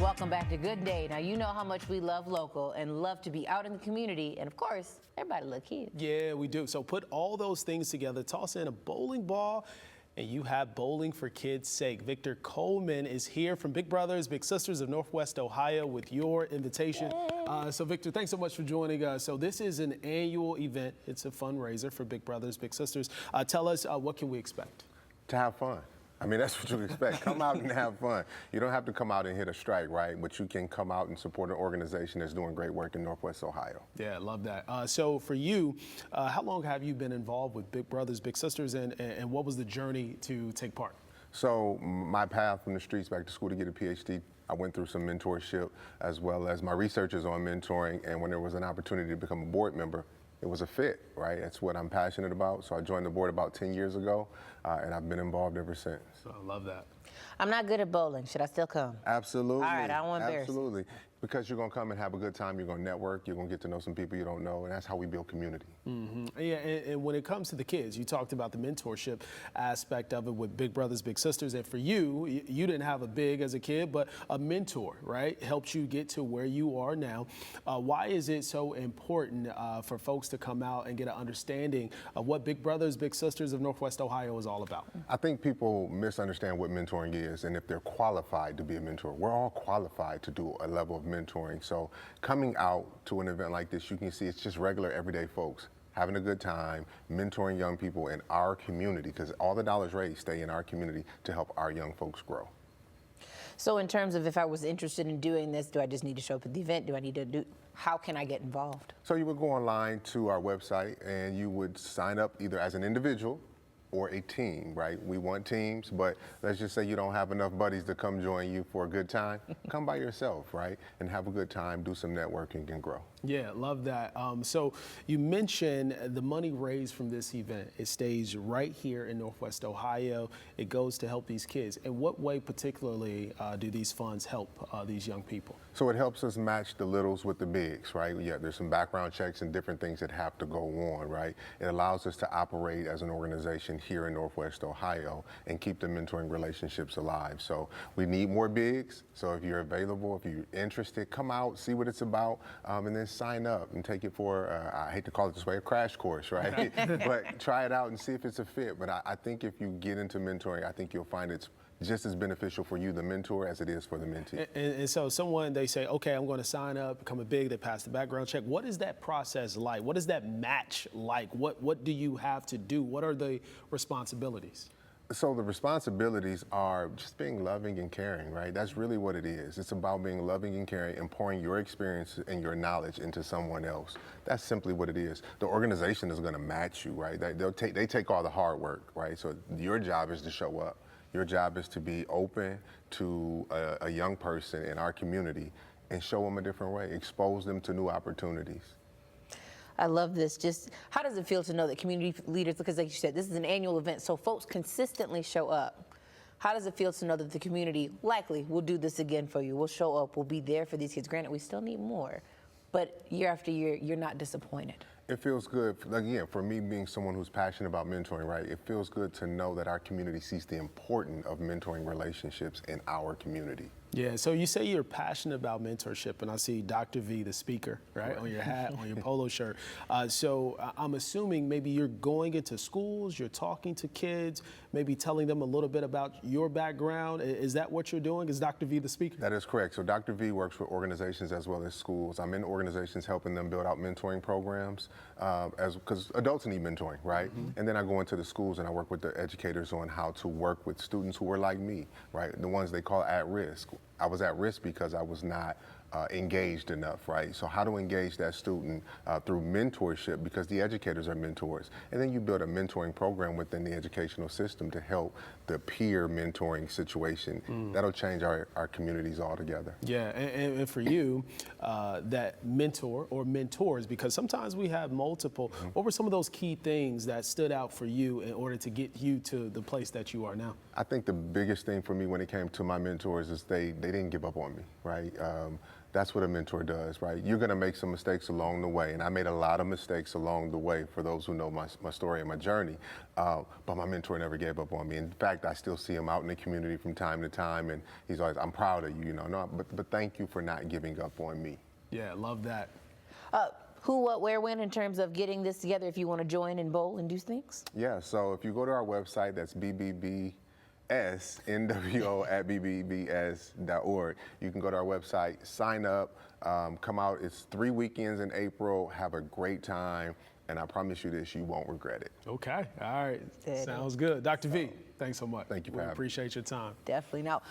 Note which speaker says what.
Speaker 1: Welcome back to Good Day. Now, you know how much we love local and love to be out in the community. And of course, everybody loves kids.
Speaker 2: Yeah, we do. So put all those things together, toss in a bowling ball, and you have bowling for kids' sake. Victor Coleman is here from Big Brothers Big Sisters of Northwest Ohio with your invitation. So Victor, thanks so much for joining us. So this is an annual event. It's a fundraiser for Big Brothers Big Sisters. Tell us, what can we expect?
Speaker 3: To have fun. I mean, that's what you expect. Come out and have fun. You don't have to come out and hit a strike, right? But you can come out and support an organization that's doing great work in Northwest Ohio.
Speaker 2: Yeah, I love that. So for you, how long have you been involved with Big Brothers Big Sisters, and what was the journey to take part?
Speaker 3: So my path from the streets back to school to get a PhD, I went through some mentorship as well as my research is on mentoring, and when there was an opportunity to become a board member, it was a fit, right? That's what I'm passionate about. So I joined the board about 10 years ago, and I've been involved ever since.
Speaker 2: So I love that.
Speaker 1: I'm not good at bowling. Should I still come?
Speaker 3: Absolutely.
Speaker 1: All right, I don't want to embarrass you.
Speaker 3: Absolutely. Because you're going to come and have a good time, you're going to network, you're going to get to know some people you don't know, and that's how we build community.
Speaker 2: Mm-hmm. Yeah, and when it comes to the kids, you talked about the mentorship aspect of it with Big Brothers Big Sisters, and for you, you didn't have a big as a kid, but a mentor, right? Helped you get to where you are now. Why is it so important for folks to come out and get an understanding of what Big Brothers Big Sisters of Northwest Ohio is all about?
Speaker 3: I think people misunderstand what mentoring is and if they're qualified to be a mentor. We're all qualified to do a level of mentoring. So coming out to an event like this, you can see it's just regular everyday folks having a good time, mentoring young people in our community, because all the dollars raised stay in our community to help our young folks grow.
Speaker 1: So in terms of if I was interested in doing this, do I just need to show up at the event? Do I need to do, how can I get involved?
Speaker 3: So you would go online to our website and you would sign up either as an individual or a team, right? We want teams, but let's just say you don't have enough buddies to come join you for a good time. Come by yourself, right? And have a good time, do some networking and grow.
Speaker 2: Yeah, love that. So you mentioned the money raised from this event. It stays right here in Northwest Ohio. It goes to help these kids. In what way particularly do these funds help these young people?
Speaker 3: So it helps us match the littles with the bigs, right? Yeah, there's some background checks and different things that have to go on, right? It allows us to operate as an organization here in Northwest Ohio and keep the mentoring relationships alive. So we need more bigs. So if you're available, if you're interested, come out, see what it's about, and then sign up and take it for, I hate to call it this way, a crash course, right? But try it out and see if it's a fit. But I think if you get into mentoring, I think you'll find it's just as beneficial for you, the mentor, as it is for the mentee.
Speaker 2: And so someone, they say, okay, I'm going to sign up, become a big, they pass the background check. What is that process like? What is that match like? What do you have to do? What are the responsibilities?
Speaker 3: So the responsibilities are just being loving and caring, right? That's really what it is. It's about being loving and caring and pouring your experience and your knowledge into someone else. That's simply what it is. The organization is going to match you, right? They take all the hard work, right? So your job is to show up. Your job is to be open to a young person in our community and show them a different way, expose them to new opportunities.
Speaker 1: I love this. Just how does it feel to know that community leaders, because like you said, this is an annual event, so folks consistently show up. How does it feel to know that the community likely will do this again for you? We'll show up, we'll be there for these kids. Granted, we still need more, but year after year, you're not disappointed.
Speaker 3: It feels good, again, for me being someone who's passionate about mentoring, right? It feels good to know that our community sees the importance of mentoring relationships in our community.
Speaker 2: Yeah, so you say you're passionate about mentorship, and I see Dr. V, the speaker, right, on your hat, on your polo shirt. So I'm assuming maybe you're going into schools, you're talking to kids, maybe telling them a little bit about your background. Is that what you're doing? Is Dr. V the speaker?
Speaker 3: That is correct. So Dr. V works with organizations as well as schools. I'm in organizations helping them build out mentoring programs, because adults need mentoring, right? Mm-hmm. And then I go into the schools and I work with the educators on how to work with students who are like me, right? The ones they call at risk. I was at risk because I was not engaged enough, right? So how to engage that student through mentorship, because the educators are mentors. And then you build a mentoring program within the educational system to help the peer mentoring situation. That'll change our communities altogether.
Speaker 2: Yeah, and for you, that mentor or mentors, because sometimes we have multiple, what were some of those key things that stood out for you in order to get you to the place that you are now?
Speaker 3: I think the biggest thing for me when it came to my mentors is they didn't give up on me, right? That's what a mentor does, right? You're gonna make some mistakes along the way, and I made a lot of mistakes along the way for those who know my story and my journey, but my mentor never gave up on me. In fact, I still see him out in the community from time to time, and he's always, I'm proud of you, you know, no, but thank you for not giving up on me.
Speaker 2: Yeah, love that.
Speaker 1: Who, what, where, when in terms of getting this together if you want to join and bowl and do things?
Speaker 3: Yeah, so if you go to our website, that's BBBSNWO@bbbs.org. You can go to our website, sign up, come out. It's 3 weekends in April. Have a great time, and I promise you this, you won't regret it.
Speaker 2: Okay, all right,
Speaker 1: There it
Speaker 2: sounds good. Dr. V, thanks so much.
Speaker 3: Thank you for
Speaker 2: We
Speaker 3: having me.
Speaker 2: appreciate your time.
Speaker 1: Definitely. Now,